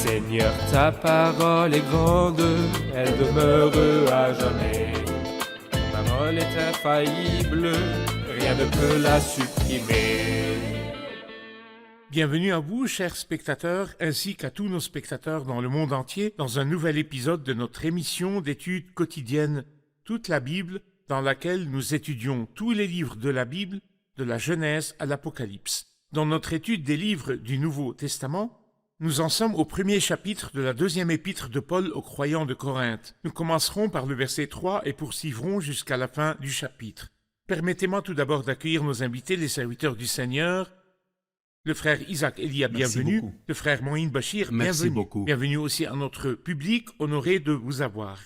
Seigneur, ta parole est grande, elle demeure à jamais. Ta parole est infaillible, rien ne peut la supprimer. Bienvenue à vous, chers spectateurs, ainsi qu'à tous nos spectateurs dans le monde entier, dans un nouvel épisode de notre émission d'études quotidiennes Toute la Bible, dans laquelle nous étudions tous les livres de la Bible, de la Genèse à l'Apocalypse. Dans notre étude des livres du Nouveau Testament, nous en sommes au premier chapitre de la deuxième épître de Paul aux croyants de Corinthe. Nous commencerons par le verset 3 et poursuivrons jusqu'à la fin du chapitre. Permettez-moi tout d'abord d'accueillir nos invités, les serviteurs du Seigneur. Le frère Isaac Elia, bienvenue. Beaucoup. Le frère Moïn Bachir, Merci bienvenue. beaucoup. Bienvenue aussi à notre public, honoré de vous avoir.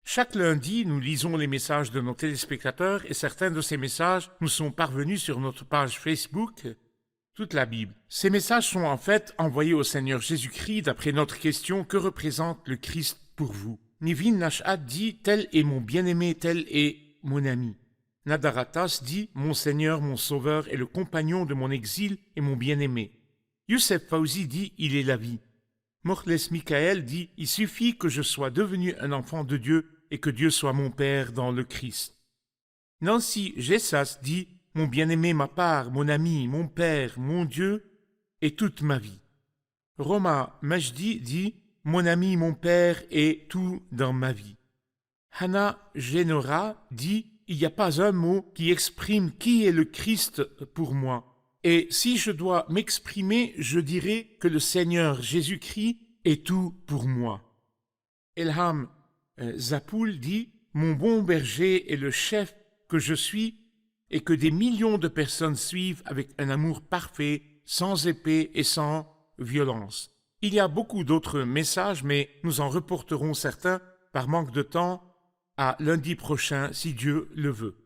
Chaque lundi, nous lisons les messages de nos téléspectateurs et certains de ces messages nous sont parvenus sur notre page Facebook, Toute la Bible. Ces messages sont en fait envoyés au Seigneur Jésus-Christ d'après notre question « Que représente le Christ pour vous ?» Nivin Nashad dit « Tel est mon bien-aimé, tel est mon ami ». Nadaratas dit « Mon Seigneur, mon Sauveur est le compagnon de mon exil et mon bien-aimé ». Youssef Fauzi dit « Il est la vie ». Morles Michael dit « Il suffit que je sois devenu un enfant de Dieu et que Dieu soit mon Père dans le Christ ». Nancy Gessas dit « Mon bien-aimé, ma part, mon ami, mon Père, mon Dieu et toute ma vie ». Roma Majdi dit « Mon ami, mon Père et tout dans ma vie ». Hannah Genora dit « Il n'y a pas un mot qui exprime qui est le Christ pour moi. Et si je dois m'exprimer, je dirais que le Seigneur Jésus-Christ est tout pour moi. » Elham Zapoul dit « Mon bon berger est le chef que je suis et que des millions de personnes suivent avec un amour parfait, sans épée et sans violence. » Il y a beaucoup d'autres messages, mais nous en reporterons certains, par manque de temps, à lundi prochain, si Dieu le veut.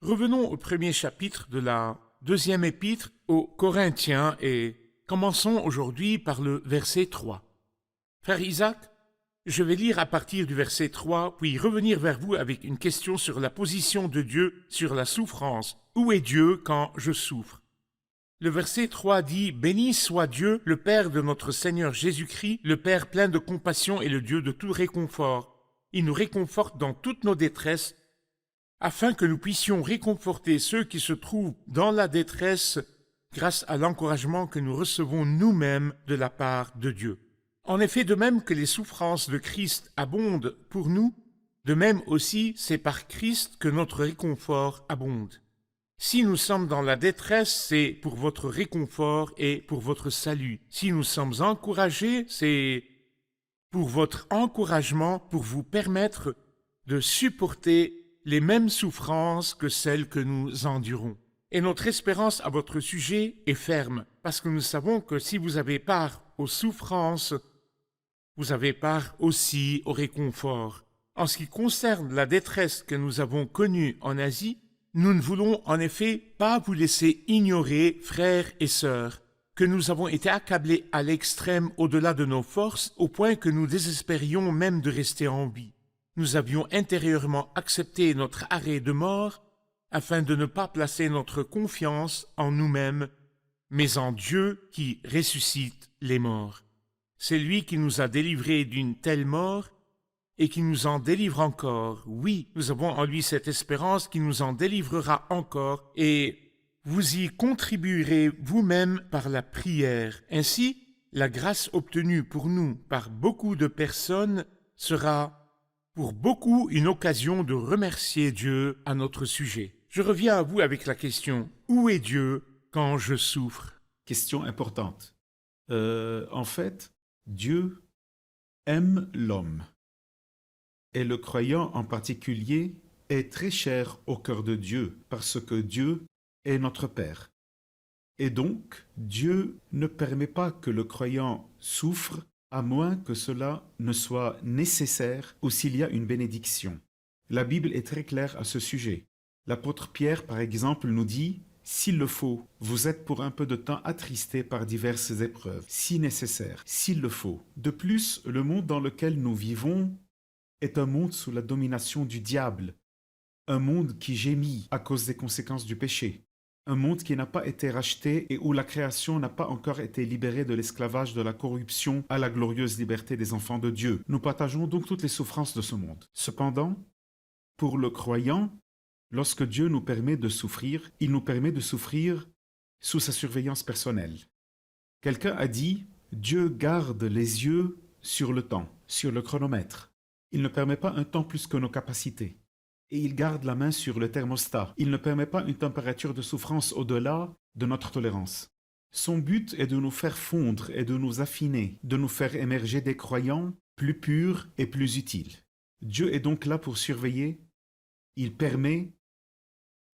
Revenons au premier chapitre de la deuxième épître aux Corinthiens et commençons aujourd'hui par le verset 3. Frère Isaac, je vais lire à partir du verset 3, puis revenir vers vous avec une question sur la position de Dieu sur la souffrance. Où est Dieu quand je souffre? Le verset 3 dit « Béni soit Dieu, le Père de notre Seigneur Jésus-Christ, le Père plein de compassion et le Dieu de tout réconfort. Il nous réconforte dans toutes nos détresses, afin que nous puissions réconforter ceux qui se trouvent dans la détresse grâce à l'encouragement que nous recevons nous-mêmes de la part de Dieu. » En effet, de même que les souffrances de Christ abondent pour nous, de même aussi c'est par Christ que notre réconfort abonde. Si nous sommes dans la détresse, c'est pour votre réconfort et pour votre salut. Si nous sommes encouragés, c'est pour votre encouragement, pour vous permettre de supporter les mêmes souffrances que celles que nous endurons. Et notre espérance à votre sujet est ferme, parce que nous savons que si vous avez part aux souffrances, vous avez part aussi au réconfort. En ce qui concerne la détresse que nous avons connue en Asie, nous ne voulons en effet pas vous laisser ignorer, frères et sœurs, que nous avons été accablés à l'extrême au-delà de nos forces, au point que nous désespérions même de rester en vie. Nous avions intérieurement accepté notre arrêt de mort, afin de ne pas placer notre confiance en nous-mêmes, mais en Dieu qui ressuscite les morts. C'est lui qui nous a délivrés d'une telle mort et qui nous en délivre encore. Oui, nous avons en lui cette espérance qui nous en délivrera encore et vous y contribuerez vous-même par la prière. Ainsi, la grâce obtenue pour nous par beaucoup de personnes sera pour beaucoup une occasion de remercier Dieu à notre sujet. Je reviens à vous avec la question « Où est Dieu quand je souffre ?» Question importante. En fait, Dieu aime l'homme. Et le croyant en particulier est très cher au cœur de Dieu parce que Dieu est notre Père. Et donc, Dieu ne permet pas que le croyant souffre à moins que cela ne soit nécessaire ou s'il y a une bénédiction. La Bible est très claire à ce sujet. L'apôtre Pierre, par exemple, nous dit « S'il le faut, vous êtes pour un peu de temps attristés par diverses épreuves, si nécessaire, s'il le faut. » De plus, le monde dans lequel nous vivons est un monde sous la domination du diable, un monde qui gémit à cause des conséquences du péché, un monde qui n'a pas été racheté et où la création n'a pas encore été libérée de l'esclavage de la corruption à la glorieuse liberté des enfants de Dieu. Nous partageons donc toutes les souffrances de ce monde. Cependant, pour le croyant, lorsque Dieu nous permet de souffrir, il nous permet de souffrir sous sa surveillance personnelle. Quelqu'un a dit « Dieu garde les yeux sur le temps, sur le chronomètre. Il ne permet pas un temps plus que nos capacités. Et il garde la main sur le thermostat. Il ne permet pas une température de souffrance au-delà de notre tolérance. Son but est de nous faire fondre et de nous affiner, de nous faire émerger des croyants plus purs et plus utiles. Dieu est donc là pour surveiller. Il permet,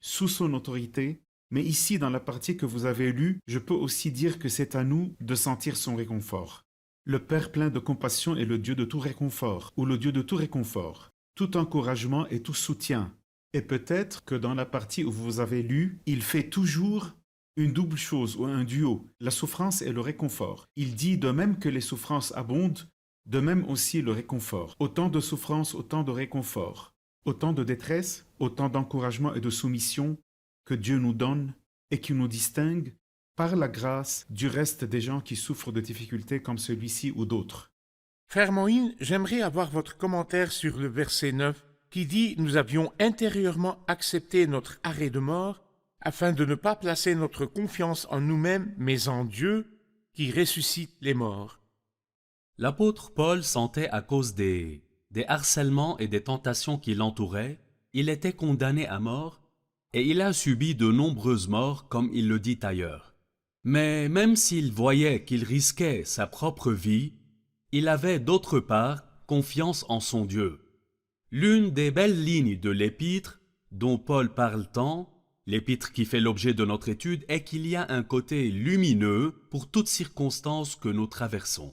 sous son autorité, mais ici dans la partie que vous avez lue, je peux aussi dire que c'est à nous de sentir son réconfort. Le Père plein de compassion est le Dieu de tout réconfort, ou le Dieu de tout réconfort, tout encouragement et tout soutien. Et peut-être que dans la partie où vous avez lu, il fait toujours une double chose ou un duo, la souffrance et le réconfort. Il dit de même que les souffrances abondent, de même aussi le réconfort. Autant de souffrance, autant de réconfort. Autant de détresse, autant d'encouragement et de soumission que Dieu nous donne et qui nous distingue par la grâce du reste des gens qui souffrent de difficultés comme celui-ci ou d'autres. Frère Moïse, j'aimerais avoir votre commentaire sur le verset 9 qui dit « Nous avions intérieurement accepté notre arrêt de mort afin de ne pas placer notre confiance en nous-mêmes, mais en Dieu qui ressuscite les morts. » L'apôtre Paul sentait à cause des harcèlements et des tentations qui l'entouraient, il était condamné à mort et il a subi de nombreuses morts comme il le dit ailleurs. Mais même s'il voyait qu'il risquait sa propre vie, il avait d'autre part confiance en son Dieu. L'une des belles lignes de l'épître, dont Paul parle tant, l'épître qui fait l'objet de notre étude, est qu'il y a un côté lumineux pour toutes circonstances que nous traversons.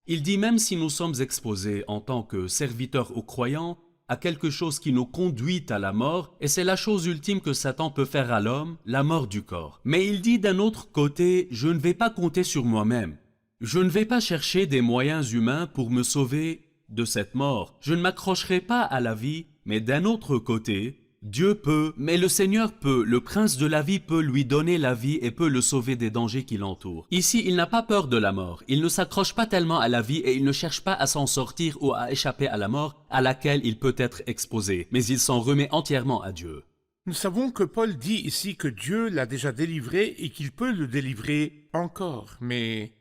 Il dit même si nous sommes exposés en tant que serviteurs aux croyants à quelque chose qui nous conduit à la mort, et c'est la chose ultime que Satan peut faire à l'homme, la mort du corps. Mais il dit d'un autre côté, je ne vais pas compter sur moi-même. Je ne vais pas chercher des moyens humains pour me sauver de cette mort. Je ne m'accrocherai pas à la vie, mais d'un autre côté, Dieu peut, mais le Seigneur peut, le prince de la vie peut lui donner la vie et peut le sauver des dangers qui l'entourent. Ici, il n'a pas peur de la mort. Il ne s'accroche pas tellement à la vie et il ne cherche pas à s'en sortir ou à échapper à la mort à laquelle il peut être exposé. Mais il s'en remet entièrement à Dieu. Nous savons que Paul dit ici que Dieu l'a déjà délivré et qu'il peut le délivrer encore. Mais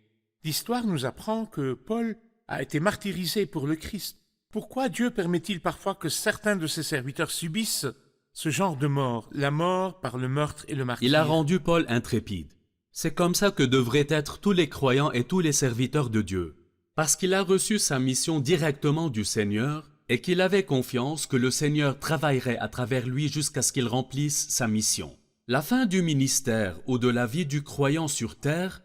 l'histoire nous apprend que Paul a été martyrisé pour le Christ. Pourquoi Dieu permet-il parfois que certains de ses serviteurs subissent ce genre de mort, la mort par le meurtre et le martyre? Il a rendu Paul intrépide. C'est comme ça que devraient être tous les croyants et tous les serviteurs de Dieu. Parce qu'il a reçu sa mission directement du Seigneur et qu'il avait confiance que le Seigneur travaillerait à travers lui jusqu'à ce qu'il remplisse sa mission. La fin du ministère ou de la vie du croyant sur terre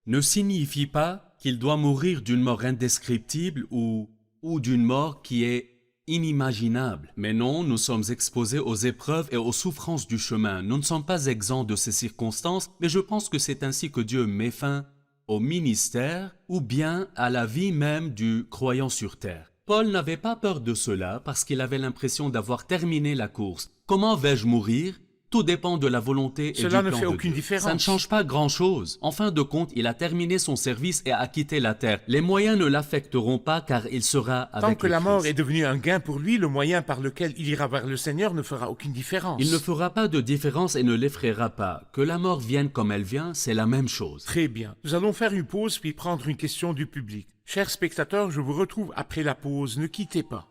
ne signifie pas qu'il doit mourir d'une mort indescriptible ou d'une mort qui est inimaginable. Mais non, nous sommes exposés aux épreuves et aux souffrances du chemin. Nous ne sommes pas exempts de ces circonstances, mais je pense que c'est ainsi que Dieu met fin au ministère ou bien à la vie même du croyant sur terre. Paul n'avait pas peur de cela parce qu'il avait l'impression d'avoir terminé la course. Comment vais-je mourir? Tout dépend de la volonté et du plan de Dieu. Cela ne fait aucune différence. Ça ne change pas grand-chose. En fin de compte, il a terminé son service et a quitté la terre. Les moyens ne l'affecteront pas car il sera avec Tant que le la mort Christ. est devenue un gain pour lui, le moyen par lequel il ira vers le Seigneur ne fera aucune différence. Il ne fera pas de différence et ne l'effraiera pas. Que la mort vienne comme elle vient, c'est la même chose. Très bien. Nous allons faire une pause puis prendre une question du public. Chers spectateurs, je vous retrouve après la pause. Ne quittez pas.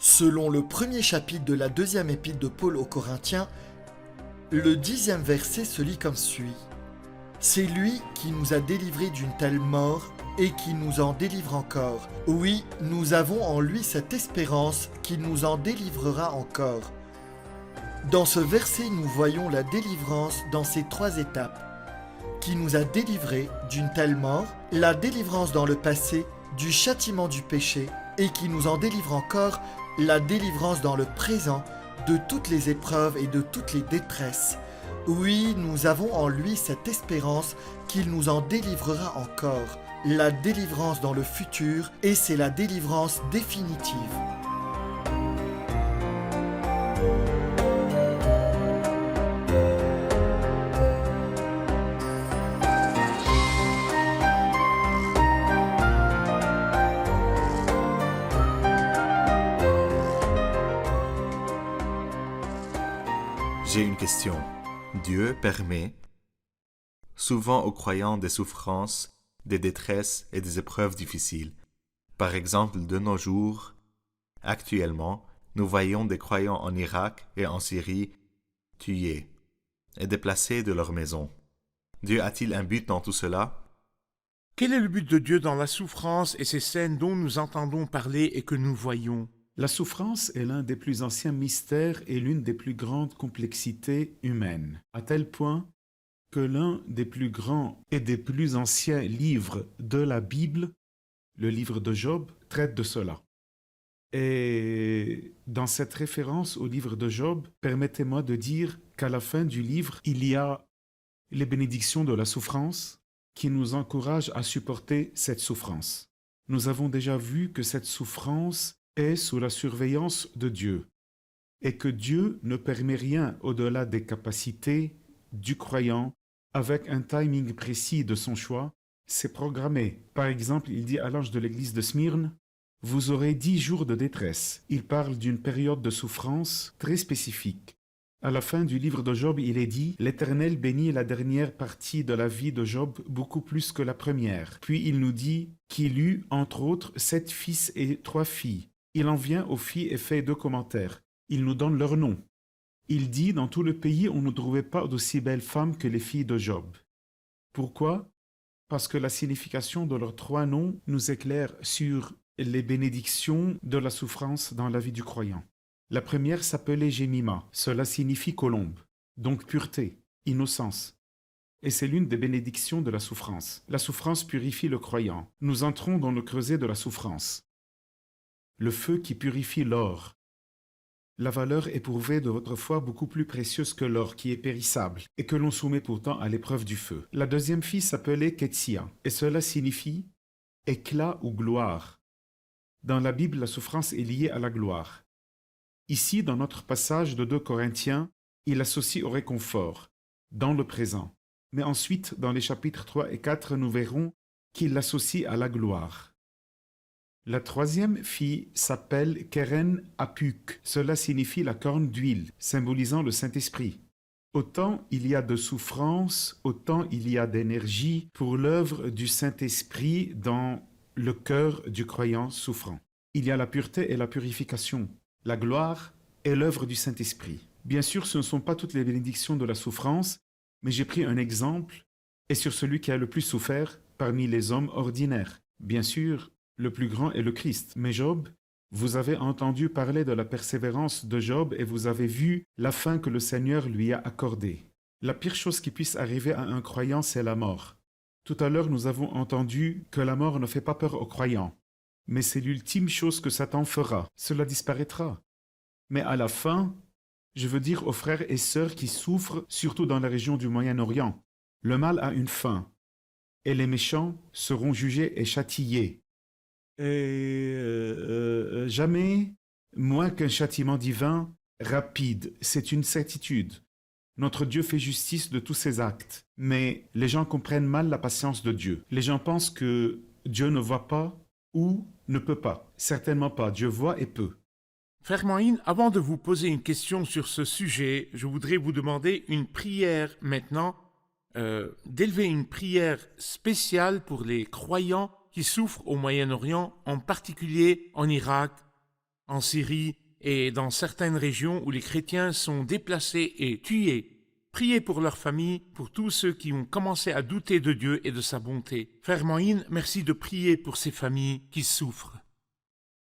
Selon le premier chapitre de la deuxième épître de Paul aux Corinthiens, le 10e verset se lit comme suit. « C'est lui qui nous a délivrés d'une telle mort et qui nous en délivre encore. Oui, nous avons en lui cette espérance qu'il nous en délivrera encore. » Dans ce verset, nous voyons la délivrance dans ces 3 étapes. Qui nous a délivrés d'une telle mort, la délivrance dans le passé du châtiment du péché et qui nous en délivre encore, la délivrance dans le présent de toutes les épreuves et de toutes les détresses. Oui, nous avons en lui cette espérance qu'il nous en délivrera encore. La délivrance dans le futur, et c'est la délivrance définitive. question. Dieu permet souvent aux croyants des souffrances, des détresses et des épreuves difficiles. Par exemple, de nos jours, actuellement, nous voyons des croyants en Irak et en Syrie tués et déplacés de leur maison. Dieu a-t-il un but dans tout cela? Quel est le but de Dieu dans la souffrance et ces scènes dont nous entendons parler et que nous voyons? La souffrance est l'un des plus anciens mystères et l'une des plus grandes complexités humaines, à tel point que l'un des plus grands et des plus anciens livres de la Bible, le livre de Job, traite de cela. Et dans cette référence au livre de Job, permettez-moi de dire qu'à la fin du livre, il y a les bénédictions de la souffrance qui nous encouragent à supporter cette souffrance. Nous avons déjà vu que cette souffrance est sous la surveillance de Dieu et que Dieu ne permet rien au-delà des capacités du croyant avec un timing précis de son choix. C'est programmé. Par exemple, il dit à l'ange de l'église de Smyrne, « Vous aurez 10 jours de détresse ». Il parle d'une période de souffrance très spécifique. À la fin du livre de Job, il est dit « L'Éternel bénit la dernière partie de la vie de Job beaucoup plus que la première ». Puis il nous dit qu'il eut, entre autres, 7 fils et 3 filles. Il en vient aux filles et fait 2 commentaires. Il nous donne leurs noms. Il dit « Dans tout le pays, on ne trouvait pas d'aussi belles femmes que les filles de Job ». Pourquoi? Parce que la signification de leurs 3 noms nous éclaire sur les bénédictions de la souffrance dans la vie du croyant. La première s'appelait Jemima, cela signifie colombe, donc pureté, innocence. Et c'est l'une des bénédictions de la souffrance. La souffrance purifie le croyant. Nous entrons dans le creuset de la souffrance. Le feu qui purifie l'or. La valeur éprouvée de votre foi beaucoup plus précieuse que l'or qui est périssable et que l'on soumet pourtant à l'épreuve du feu. La deuxième fille s'appelait Ketsia, et cela signifie éclat ou gloire. Dans la Bible, la souffrance est liée à la gloire. Ici, dans notre passage de 2 Corinthiens, il l'associe au réconfort, dans le présent. Mais ensuite, dans les chapitres 3 et 4, nous verrons qu'il l'associe à la gloire. La troisième fille s'appelle Keren Apuk. Cela signifie la corne d'huile, symbolisant le Saint-Esprit. Autant il y a de souffrance, autant il y a d'énergie pour l'œuvre du Saint-Esprit dans le cœur du croyant souffrant. Il y a la pureté et la purification. La gloire est l'œuvre du Saint-Esprit. Bien sûr, ce ne sont pas toutes les bénédictions de la souffrance, mais j'ai pris un exemple, et sur celui qui a le plus souffert parmi les hommes ordinaires. Bien sûr, le plus grand est le Christ. Mais Job, vous avez entendu parler de la persévérance de Job et vous avez vu la fin que le Seigneur lui a accordée. La pire chose qui puisse arriver à un croyant, c'est la mort. Tout à l'heure, nous avons entendu que la mort ne fait pas peur aux croyants. Mais c'est l'ultime chose que Satan fera. Cela disparaîtra. Mais à la fin, je veux dire aux frères et sœurs qui souffrent, surtout dans la région du Moyen-Orient, le mal a une fin, et les méchants seront jugés et châtiés. Et jamais moins qu'un châtiment divin rapide, c'est une certitude. Notre Dieu fait justice de tous ses actes, mais les gens comprennent mal la patience de Dieu. Les gens pensent que Dieu ne voit pas ou ne peut pas. Certainement pas. Dieu voit et peut. Frère Moïne, avant de vous poser une question sur ce sujet, je voudrais vous demander une prière maintenant, d'élever une prière spéciale pour les croyants qui souffrent au Moyen-Orient, en particulier en Irak, en Syrie et dans certaines régions où les chrétiens sont déplacés et tués. Priez pour leurs familles, pour tous ceux qui ont commencé à douter de Dieu et de sa bonté. Frère Moïne, merci de prier pour ces familles qui souffrent.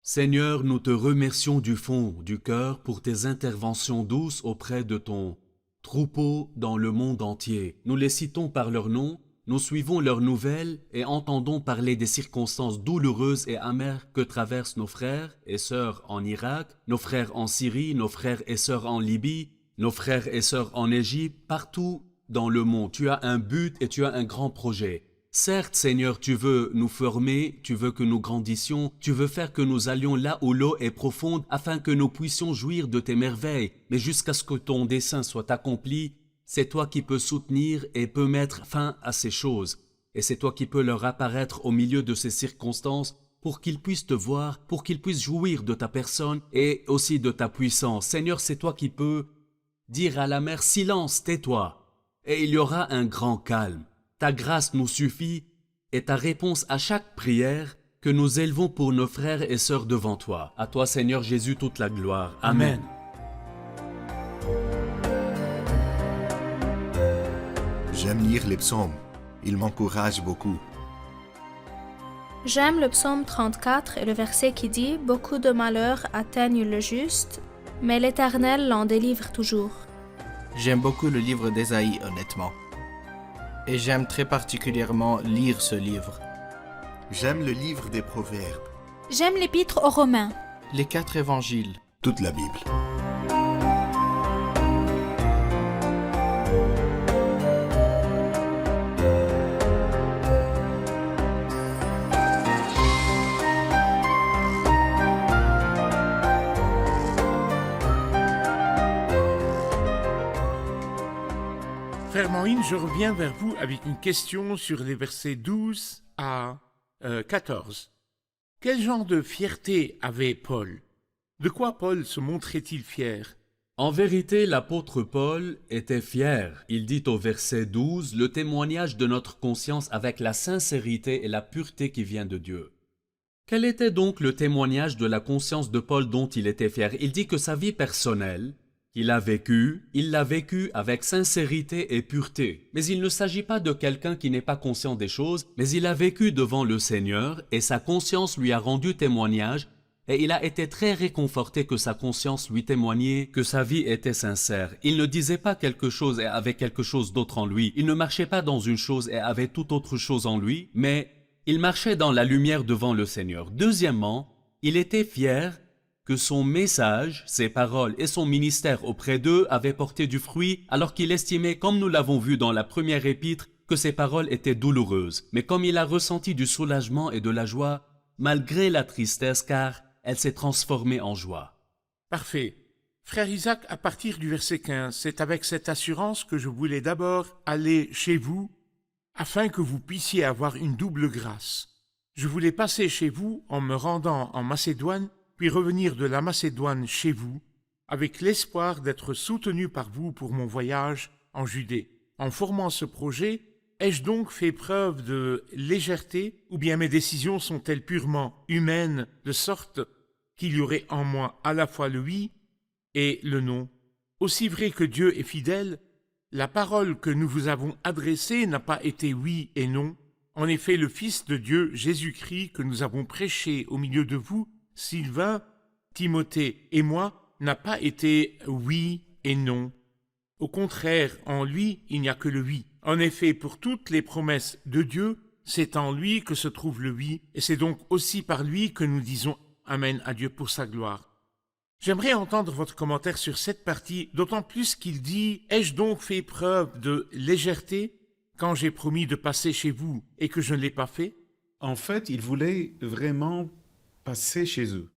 Seigneur, nous te remercions du fond du cœur pour tes interventions douces auprès de ton troupeau dans le monde entier. Nous les citons par leur nom, nous suivons leurs nouvelles et entendons parler des circonstances douloureuses et amères que traversent nos frères et sœurs en Irak, nos frères en Syrie, nos frères et sœurs en Libye, nos frères et sœurs en Égypte, partout dans le monde. Tu as un but et tu as un grand projet. Certes, Seigneur, tu veux nous former, tu veux que nous grandissions, tu veux faire que nous allions là où l'eau est profonde afin que nous puissions jouir de tes merveilles. Mais jusqu'à ce que ton dessein soit accompli, c'est toi qui peux soutenir et peux mettre fin à ces choses. Et c'est toi qui peux leur apparaître au milieu de ces circonstances pour qu'ils puissent te voir, pour qu'ils puissent jouir de ta personne et aussi de ta puissance. Seigneur, c'est toi qui peux dire à la mer « Silence, tais-toi » et il y aura un grand calme. Ta grâce nous suffit et ta réponse à chaque prière que nous élevons pour nos frères et sœurs devant toi. À toi, Seigneur Jésus, toute la gloire. Amen. J'aime lire les psaumes. Ils m'encouragent beaucoup. J'aime le psaume 34 et le verset qui dit « Beaucoup de malheurs atteignent le juste, mais l'Éternel l'en délivre toujours. » J'aime beaucoup le livre d'Ésaïe, honnêtement. Et j'aime très particulièrement lire ce livre. J'aime le livre des Proverbes. J'aime l'épître aux Romains. Les 4 évangiles. Toute la Bible. Frère Moïne, je reviens vers vous avec une question sur les versets 12 à 14. Quel genre de fierté avait Paul? De quoi Paul se montrait-il fier? En vérité, l'apôtre Paul était fier. Il dit au verset 12 le témoignage de notre conscience avec la sincérité et la pureté qui vient de Dieu. Quel était donc le témoignage de la conscience de Paul dont il était fier? Il dit que sa vie personnelle, il l'a vécu avec sincérité et pureté. Mais il ne s'agit pas de quelqu'un qui n'est pas conscient des choses, mais il a vécu devant le Seigneur et sa conscience lui a rendu témoignage et il a été très réconforté que sa conscience lui témoignait que sa vie était sincère. Il ne disait pas quelque chose et avait quelque chose d'autre en lui. Il ne marchait pas dans une chose et avait tout autre chose en lui, mais il marchait dans la lumière devant le Seigneur. Deuxièmement, il était fier que son message, ses paroles et son ministère auprès d'eux avaient porté du fruit, alors qu'il estimait, comme nous l'avons vu dans la première épître, que ses paroles étaient douloureuses. Mais comme il a ressenti du soulagement et de la joie, malgré la tristesse, car elle s'est transformée en joie. Parfait. Frère Isaac, à partir du verset 15, c'est avec cette assurance que je voulais d'abord aller chez vous, afin que vous puissiez avoir une double grâce. Je voulais passer chez vous en me rendant en Macédoine, puis revenir de la Macédoine chez vous, avec l'espoir d'être soutenu par vous pour mon voyage en Judée. En formant ce projet, ai-je donc fait preuve de légèreté, ou bien mes décisions sont-elles purement humaines, de sorte qu'il y aurait en moi à la fois le oui et le non? Aussi vrai que Dieu est fidèle, la parole que nous vous avons adressée n'a pas été oui et non. En effet, le Fils de Dieu, Jésus-Christ, que nous avons prêché au milieu de vous, Sylvain, Timothée et moi, n'a pas été oui et non. Au contraire, en lui, il n'y a que le oui. En effet, pour toutes les promesses de Dieu, c'est en lui que se trouve le oui, et c'est donc aussi par lui que nous disons Amen à Dieu pour sa gloire. J'aimerais entendre votre commentaire sur cette partie, d'autant plus qu'il dit « Ai-je donc fait preuve de légèreté quand j'ai promis de passer chez vous et que je ne l'ai pas fait ?» En fait, il voulait vraiment passer chez eux.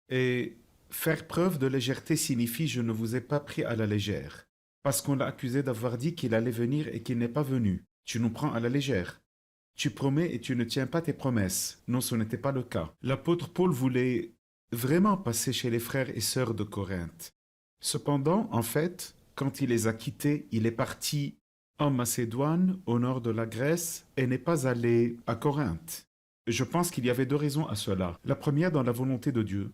Et faire preuve de légèreté signifie « je ne vous ai pas pris à la légère ». Parce qu'on l'a accusé d'avoir dit qu'il allait venir et qu'il n'est pas venu. Tu nous prends à la légère. Tu promets et tu ne tiens pas tes promesses. Non, ce n'était pas le cas. L'apôtre Paul voulait vraiment passer chez les frères et sœurs de Corinthe. Cependant, en fait, quand il les a quittés, il est parti en Macédoine, au nord de la Grèce, et n'est pas allé à Corinthe. Je pense qu'il y avait deux raisons à cela. La première, dans la volonté de Dieu.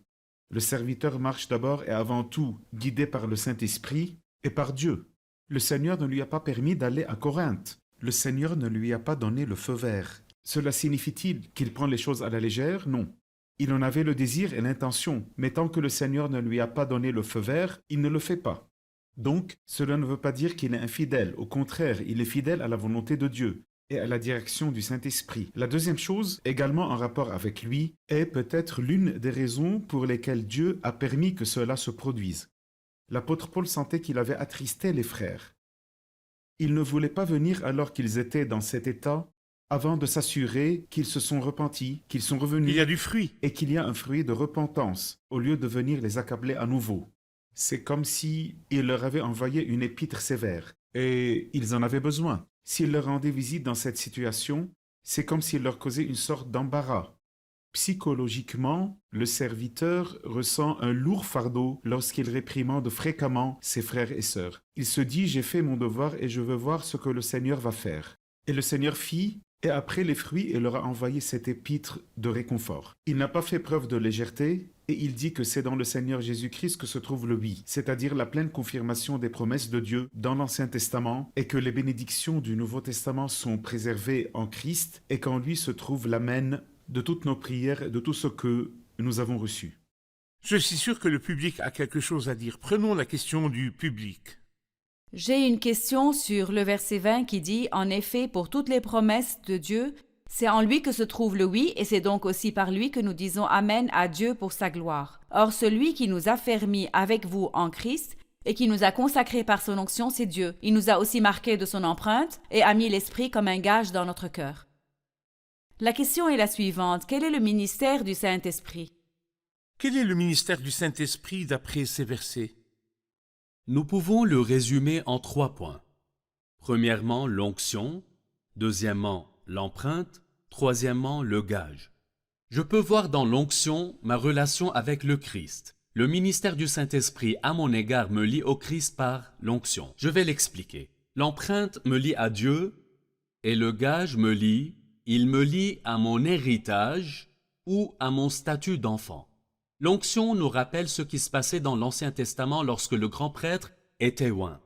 Le serviteur marche d'abord et avant tout guidé par le Saint-Esprit et par Dieu. Le Seigneur ne lui a pas permis d'aller à Corinthe. Le Seigneur ne lui a pas donné le feu vert. Cela signifie-t-il qu'il prend les choses à la légère? Non. Il en avait le désir et l'intention, mais tant que le Seigneur ne lui a pas donné le feu vert, il ne le fait pas. Donc, cela ne veut pas dire qu'il est infidèle. Au contraire, il est fidèle à la volonté de Dieu et à la direction du Saint-Esprit. La deuxième chose, également en rapport avec lui, est peut-être l'une des raisons pour lesquelles Dieu a permis que cela se produise. L'apôtre Paul sentait qu'il avait attristé les frères. Il ne voulait pas venir alors qu'ils étaient dans cet état, avant de s'assurer qu'ils se sont repentis, qu'ils sont revenus. Il y a du fruit. Et qu'il y a un fruit de repentance, au lieu de venir les accabler à nouveau. C'est comme si il leur avait envoyé une épître sévère, et ils en avaient besoin. S'il leur rendait visite dans cette situation, c'est comme s'il leur causait une sorte d'embarras. Psychologiquement, le serviteur ressent un lourd fardeau lorsqu'il réprimande fréquemment ses frères et sœurs. Il se dit « j'ai fait mon devoir et je veux voir ce que le Seigneur va faire ». Et le Seigneur fit et après les fruits et leur a envoyé cette épître de réconfort. Il n'a pas fait preuve de légèreté et il dit que c'est dans le Seigneur Jésus-Christ que se trouve le oui, c'est-à-dire la pleine confirmation des promesses de Dieu dans l'Ancien Testament et que les bénédictions du Nouveau Testament sont préservées en Christ et qu'en lui se trouve l'amen de toutes nos prières et de tout ce que nous avons reçu. Je suis sûr que le public a quelque chose à dire. Prenons la question du public. J'ai une question sur le verset 20 qui dit « En effet, pour toutes les promesses de Dieu, c'est en lui que se trouve le oui, et c'est donc aussi par lui que nous disons Amen à Dieu pour sa gloire. Or, celui qui nous a fermis avec vous en Christ et qui nous a consacrés par son onction, c'est Dieu. Il nous a aussi marqués de son empreinte et a mis l'Esprit comme un gage dans notre cœur. » La question est la suivante. Quel est le ministère du Saint-Esprit? Quel est le ministère du Saint-Esprit d'après ces versets? Nous pouvons le résumer en 3 points. Premièrement, l'onction. Deuxièmement, l'empreinte. Troisièmement, le gage. Je peux voir dans l'onction ma relation avec le Christ. Le ministère du Saint-Esprit à mon égard me lie au Christ par l'onction. Je vais l'expliquer. L'empreinte me lie à Dieu et le gage me lie, il me lie à mon héritage ou à mon statut d'enfant. L'onction nous rappelle ce qui se passait dans l'Ancien Testament lorsque le grand prêtre était oint.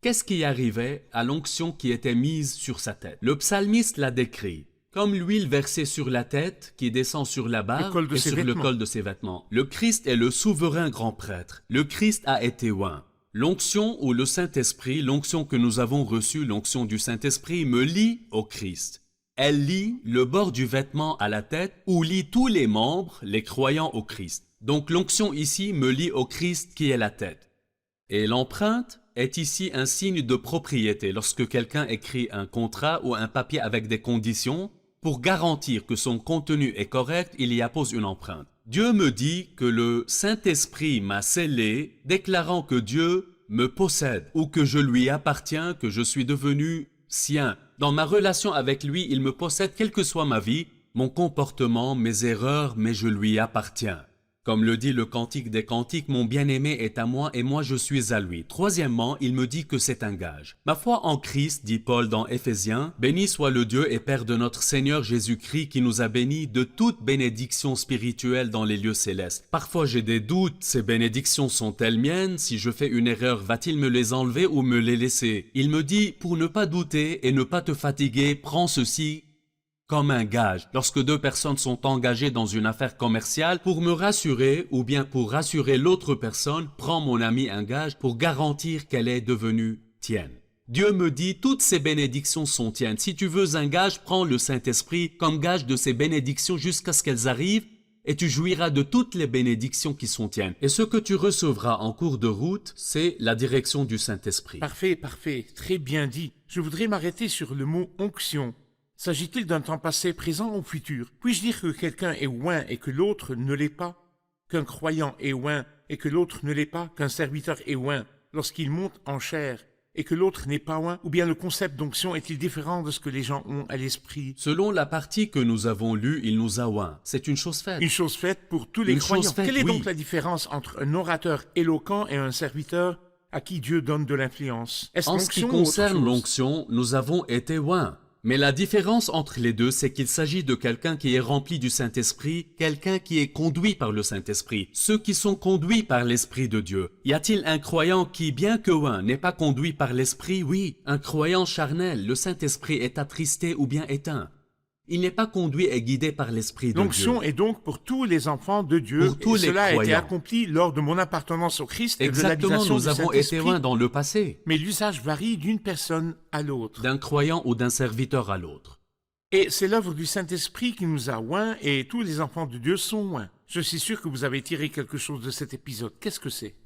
Qu'est-ce qui arrivait à l'onction qui était mise sur sa tête? Le psalmiste l'a décrit comme l'huile versée sur la tête qui descend sur la barbe et sur le col de ses vêtements. Le Christ est le souverain grand prêtre. Le Christ a été oint. L'onction ou le Saint-Esprit, l'onction que nous avons reçue, l'onction du Saint-Esprit, me lie au Christ. Elle lie le bord du vêtement à la tête ou lie tous les membres, les croyants au Christ. Donc l'onction ici me lie au Christ qui est la tête. Et l'empreinte est ici un signe de propriété. Lorsque quelqu'un écrit un contrat ou un papier avec des conditions, pour garantir que son contenu est correct, il y appose une empreinte. Dieu me dit que le Saint-Esprit m'a scellé, déclarant que Dieu me possède ou que je lui appartiens, que je suis devenu sien. Dans ma relation avec lui, il me possède quelle que soit ma vie, mon comportement, mes erreurs, mais je lui appartiens. Comme le dit le Cantique des Cantiques, mon bien-aimé est à moi et moi je suis à lui. Troisièmement, il me dit que c'est un gage. Ma foi en Christ, dit Paul dans Éphésiens, béni soit le Dieu et Père de notre Seigneur Jésus-Christ qui nous a bénis de toute bénédiction spirituelle dans les lieux célestes. Parfois j'ai des doutes, ces bénédictions sont-elles miennes? Si je fais une erreur, va-t-il me les enlever ou me les laisser? Il me dit, pour ne pas douter et ne pas te fatiguer, prends ceci comme un gage. Lorsque 2 personnes sont engagées dans une affaire commerciale, pour me rassurer ou bien pour rassurer l'autre personne, prends mon ami un gage pour garantir qu'elle est devenue tienne. Dieu me dit, toutes ces bénédictions sont tiennes. Si tu veux un gage, prends le Saint-Esprit comme gage de ces bénédictions jusqu'à ce qu'elles arrivent et tu jouiras de toutes les bénédictions qui sont tiennes. Et ce que tu recevras en cours de route, c'est la direction du Saint-Esprit. Parfait, parfait, très bien dit. Je voudrais m'arrêter sur le mot onction. S'agit-il d'un temps passé, présent ou futur? Puis-je dire que quelqu'un est oint et que l'autre ne l'est pas? Qu'un croyant est oint et que l'autre ne l'est pas? Qu'un serviteur est oint lorsqu'il monte en chair et que l'autre n'est pas oint? Ou bien le concept d'onction est-il différent de ce que les gens ont à l'esprit? Selon la partie que nous avons lue, il nous a oint. C'est une chose faite. Une chose faite pour tous les croyants. Quelle est donc la différence entre un orateur éloquent et un serviteur à qui Dieu donne de l'influence? En ce qui concerne l'onction, nous avons été oints. Mais la différence entre les deux, c'est qu'il s'agit de quelqu'un qui est rempli du Saint-Esprit, quelqu'un qui est conduit par le Saint-Esprit, ceux qui sont conduits par l'Esprit de Dieu. Y a-t-il un croyant qui, bien que oint, n'est pas conduit par l'Esprit? Oui, un croyant charnel, le Saint-Esprit est attristé ou bien éteint. Il n'est pas conduit et guidé par l'Esprit de Dieu. L'onction est donc pour tous les enfants de Dieu. Pour tous les cela croyants. a été accompli lors de mon appartenance au Christ et Exactement, de l'habitation nous du avons Saint-Esprit. été oints dans le passé. Mais l'usage varie d'une personne à l'autre. D'un croyant ou d'un serviteur à l'autre. Et c'est l'œuvre du Saint-Esprit qui nous a oints et tous les enfants de Dieu sont oints. Je suis sûr que vous avez tiré quelque chose de cet épisode. Qu'est-ce que c'est?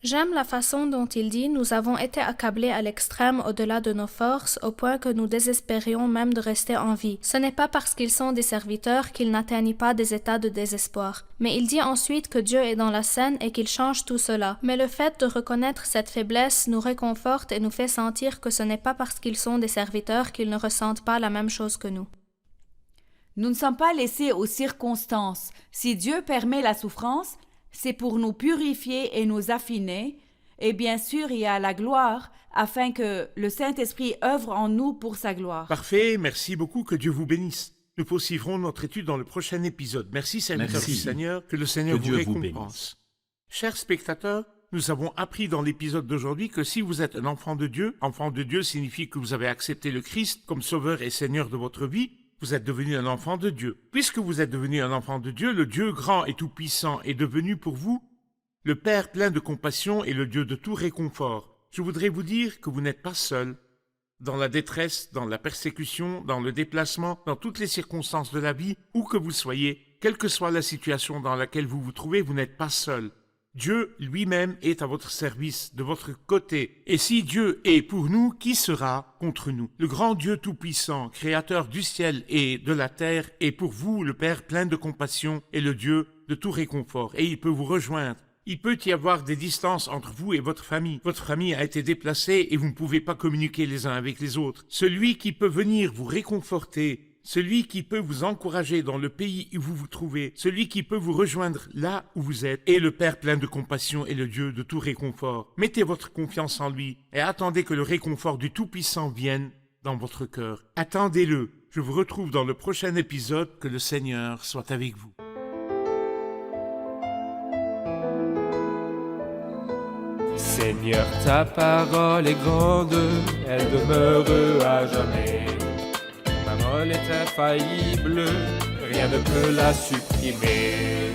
J'aime la façon dont il dit « Nous avons été accablés à l'extrême au-delà de nos forces, au point que nous désespérions même de rester en vie. Ce n'est pas parce qu'ils sont des serviteurs qu'ils n'atteignent pas des états de désespoir. » Mais il dit ensuite que Dieu est dans la scène et qu'il change tout cela. Mais le fait de reconnaître cette faiblesse nous réconforte et nous fait sentir que ce n'est pas parce qu'ils sont des serviteurs qu'ils ne ressentent pas la même chose que nous. Nous ne sommes pas laissés aux circonstances. Si Dieu permet la souffrance, c'est pour nous purifier et nous affiner. Et bien sûr, il y a la gloire, afin que le Saint-Esprit œuvre en nous pour sa gloire. Parfait, merci beaucoup, que Dieu vous bénisse. Nous poursuivrons notre étude dans le prochain épisode. Merci, serviteur Merci. du Seigneur, que le Seigneur Que vous Dieu vous récompense. Chers spectateurs, nous avons appris dans l'épisode d'aujourd'hui que si vous êtes un enfant de Dieu signifie que vous avez accepté le Christ comme sauveur et Seigneur de votre vie, vous êtes devenu un enfant de Dieu. Puisque vous êtes devenu un enfant de Dieu, le Dieu grand et tout-puissant est devenu pour vous le Père plein de compassion et le Dieu de tout réconfort. Je voudrais vous dire que vous n'êtes pas seul. Dans la détresse, dans la persécution, dans le déplacement, dans toutes les circonstances de la vie, où que vous soyez, quelle que soit la situation dans laquelle vous vous trouvez, vous n'êtes pas seul. Dieu lui-même est à votre service, de votre côté. Et si Dieu est pour nous, qui sera contre nous? Le grand Dieu tout-puissant, créateur du ciel et de la terre, est pour vous le Père plein de compassion et le Dieu de tout réconfort. Et il peut vous rejoindre. Il peut y avoir des distances entre vous et votre famille. Votre famille a été déplacée et vous ne pouvez pas communiquer les uns avec les autres. Celui qui peut venir vous réconforter, celui qui peut vous encourager dans le pays où vous vous trouvez, celui qui peut vous rejoindre là où vous êtes, est le Père plein de compassion et le Dieu de tout réconfort. Mettez votre confiance en lui et attendez que le réconfort du Tout-Puissant vienne dans votre cœur. Attendez-le. Je vous retrouve dans le prochain épisode. Que le Seigneur soit avec vous. Seigneur, ta parole est grande, elle demeure à jamais. Ta parole est infaillible, rien ne peut la supprimer.